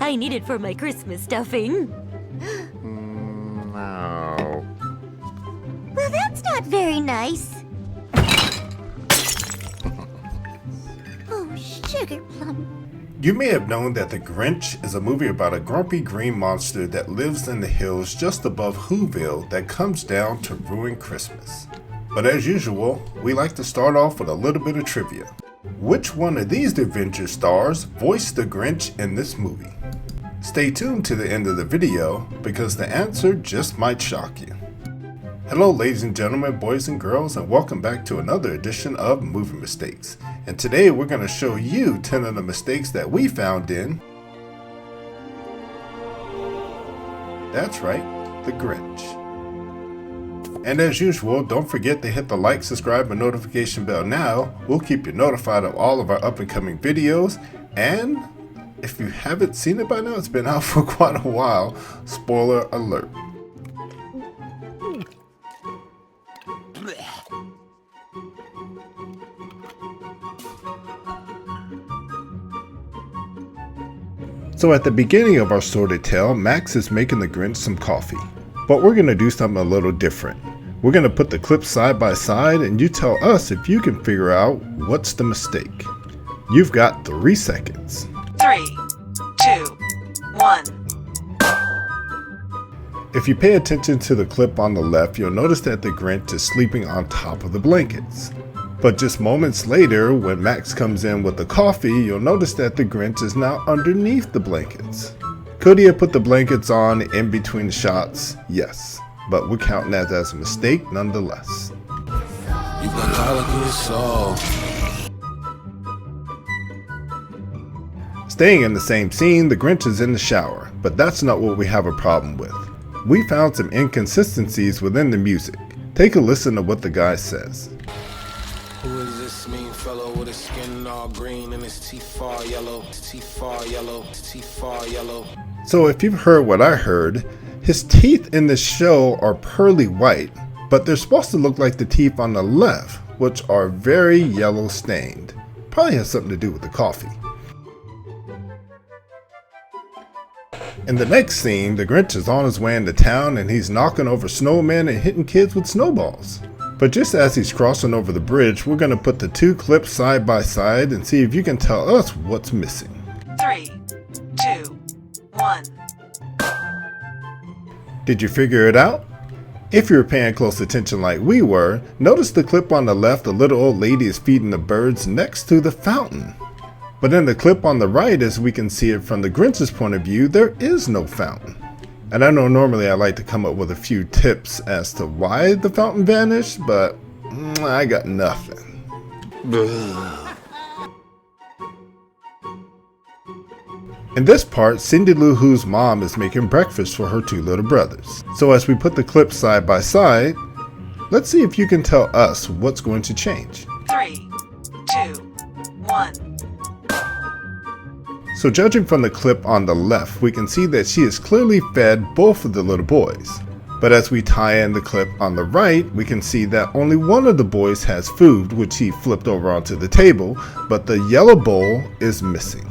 I need it for my Christmas stuffing. No. Well, that's not very nice. Oh, sugar plum. You may have known that The Grinch is a movie about a grumpy green monster that lives in the hills just above Whoville that comes down to ruin Christmas. But as usual, we like to start off with a little bit of trivia. Which one of these Avengers stars voiced the Grinch in this movie? Stay tuned to the end of the video because the answer just might shock you. Hello ladies and gentlemen, boys and girls, and welcome back to another edition of Movie Mistakes. And today we're going to show you 10 of the mistakes that we found in, that's right, The Grinch. And as usual, don't forget to hit the like, subscribe, and notification bell now. We'll keep you notified of all of our up and coming videos. And if you haven't seen it by now, it's been out for quite a while. Spoiler alert. So at the beginning of our sordid tale, Max is making the Grinch some coffee. But we're going to do something a little different. We're going to put the clips side by side and you tell us if you can figure out what's the mistake. You've got 3 seconds. 3, 2, 1. If you pay attention to the clip on the left, you'll notice that the Grinch is sleeping on top of the blankets. But just moments later, when Max comes in with the coffee, you'll notice that the Grinch is now underneath the blankets. Could he have put the blankets on in between the shots? Yes, but we're counting that as a mistake nonetheless. You've got garlic in your soul. Staying in the same scene, the Grinch is in the shower, but that's not what we have a problem with. We found some inconsistencies within the music. Take a listen to what the guy says. Who is this mean fellow with his skin all green and his teeth all yellow? His teeth all yellow, his teeth all yellow. So if you've heard what I heard, his teeth in this show are pearly white, but they're supposed to look like the teeth on the left, which are very yellow stained. Probably has something to do with the coffee. In the next scene, the Grinch is on his way into town and he's knocking over snowmen and hitting kids with snowballs. But just as he's crossing over the bridge, we're going to put the 2 clips side by side and see if you can tell us what's missing. 3, 2, 1. Did you figure it out? If you were paying close attention like we were, notice the clip on the left, the little old lady is feeding the birds next to the fountain. But in the clip on the right, as we can see it from the Grinch's point of view, there is no fountain. And I know normally I like to come up with a few tips as to why the fountain vanished, but I got nothing. In this part, Cindy Lou Who's mom is making breakfast for her 2 little brothers. So as we put the clips side by side, let's see if you can tell us what's going to change. 3, 2, 1. So judging from the clip on the left, we can see that she has clearly fed both of the little boys. But as we tie in the clip on the right, we can see that only one of the boys has food, which he flipped over onto the table, but the yellow bowl is missing.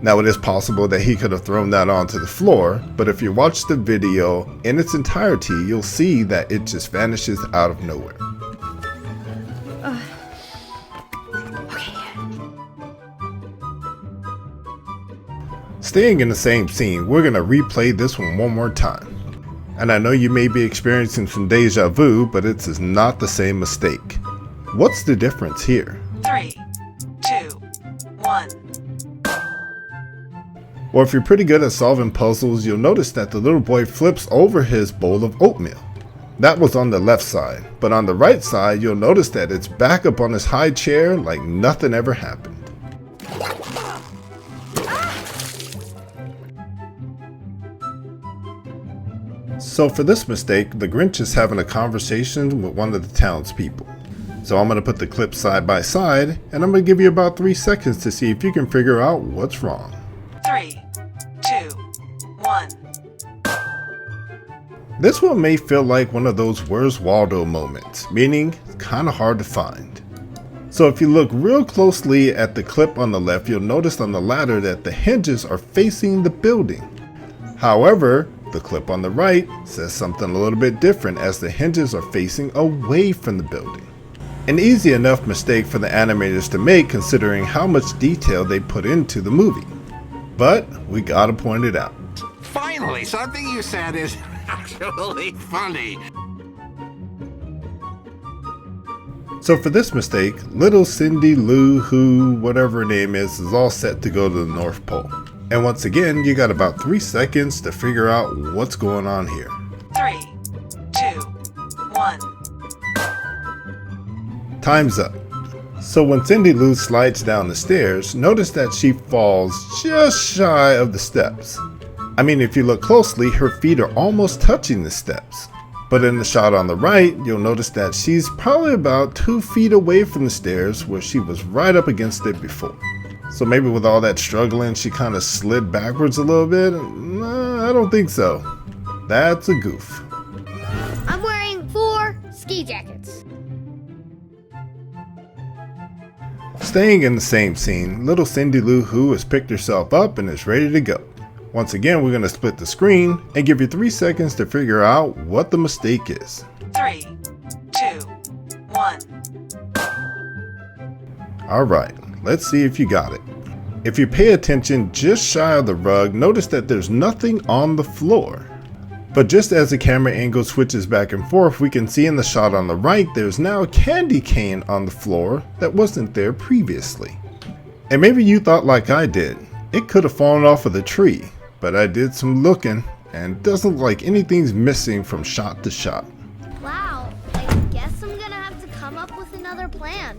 Now it is possible that he could have thrown that onto the floor, but if you watch the video in its entirety, you'll see that it just vanishes out of nowhere. Staying in the same scene, we're going to replay this one more time. And I know you may be experiencing some deja vu, but it is not the same mistake. What's the difference here? 3, 2, 1. Well, if you're pretty good at solving puzzles, you'll notice that the little boy flips over his bowl of oatmeal. That was on the left side, but on the right side, you'll notice that it's back up on his high chair like nothing ever happened. So for this mistake, the Grinch is having a conversation with one of the townspeople. So I'm going to put the clips side by side, and I'm going to give you about 3 seconds to see if you can figure out what's wrong. 3, 2, 1. This one may feel like one of those Where's Waldo moments, meaning it's kind of hard to find. So if you look real closely at the clip on the left, you'll notice on the ladder that the hinges are facing the building. However, the clip on the right says something a little bit different, as the hinges are facing away from the building. An easy enough mistake for the animators to make, considering how much detail they put into the movie. But we gotta point it out. Finally, something you said is actually funny. So for this mistake, little Cindy Lou Who, whatever her name is all set to go to the North Pole. And once again, you got about 3 seconds to figure out what's going on here. 3, 2, 1. Time's up. So when Cindy Lou slides down the stairs, notice that she falls just shy of the steps. I mean, if you look closely, her feet are almost touching the steps. But in the shot on the right, you'll notice that she's probably about 2 feet away from the stairs, where she was right up against it before. So maybe with all that struggling, she kind of slid backwards a little bit? Nah, I don't think so. That's a goof. I'm wearing 4 ski jackets. Staying in the same scene, little Cindy Lou Who has picked herself up and is ready to go. Once again, we're going to split the screen and give you 3 seconds to figure out what the mistake is. 3, 2, 1. Alright, let's see if you got it. If you pay attention just shy of the rug, notice that there's nothing on the floor. But just as the camera angle switches back and forth, we can see in the shot on the right, there's now a candy cane on the floor that wasn't there previously. And maybe you thought like I did, it could have fallen off of the tree, but I did some looking and it doesn't look like anything's missing from shot to shot. Wow, I guess I'm gonna have to come up with another plan.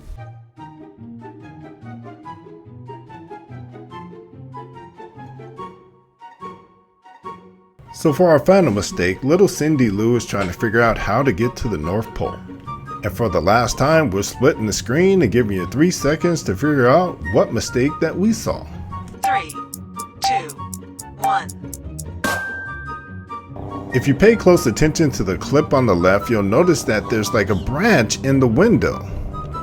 So for our final mistake, little Cindy Lou is trying to figure out how to get to the North Pole. And for the last time, we're splitting the screen and giving you 3 seconds to figure out what mistake that we saw. 3, 2, 1. If you pay close attention to the clip on the left, you'll notice that there's like a branch in the window.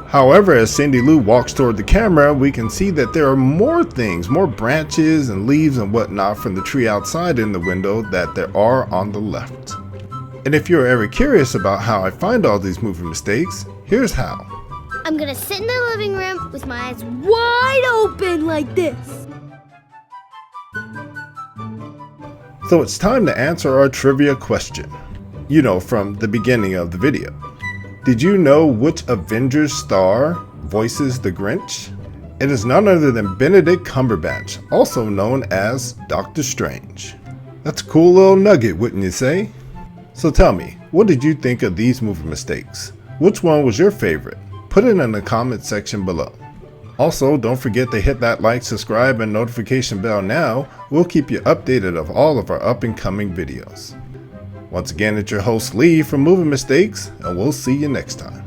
However, as Cindy Lou walks toward the camera, we can see that there are more things, more branches and leaves and whatnot from the tree outside in the window that there are on the left. And if you're ever curious about how I find all these movie mistakes, here's how. I'm gonna sit in the living room with my eyes Wide open like this. So it's time to answer our trivia question. You know, from the beginning of the video. Did you know which Avengers star voices the Grinch? It is none other than Benedict Cumberbatch, also known as Doctor Strange. That's a cool little nugget, wouldn't you say? So tell me, what did you think of these movie mistakes? Which one was your favorite? Put it in the comment section below. Also, don't forget to hit that like, subscribe, and notification bell now. We'll keep you updated of all of our up and coming videos. Once again, it's your host Lee from Movie Mistakes, and we'll see you next time.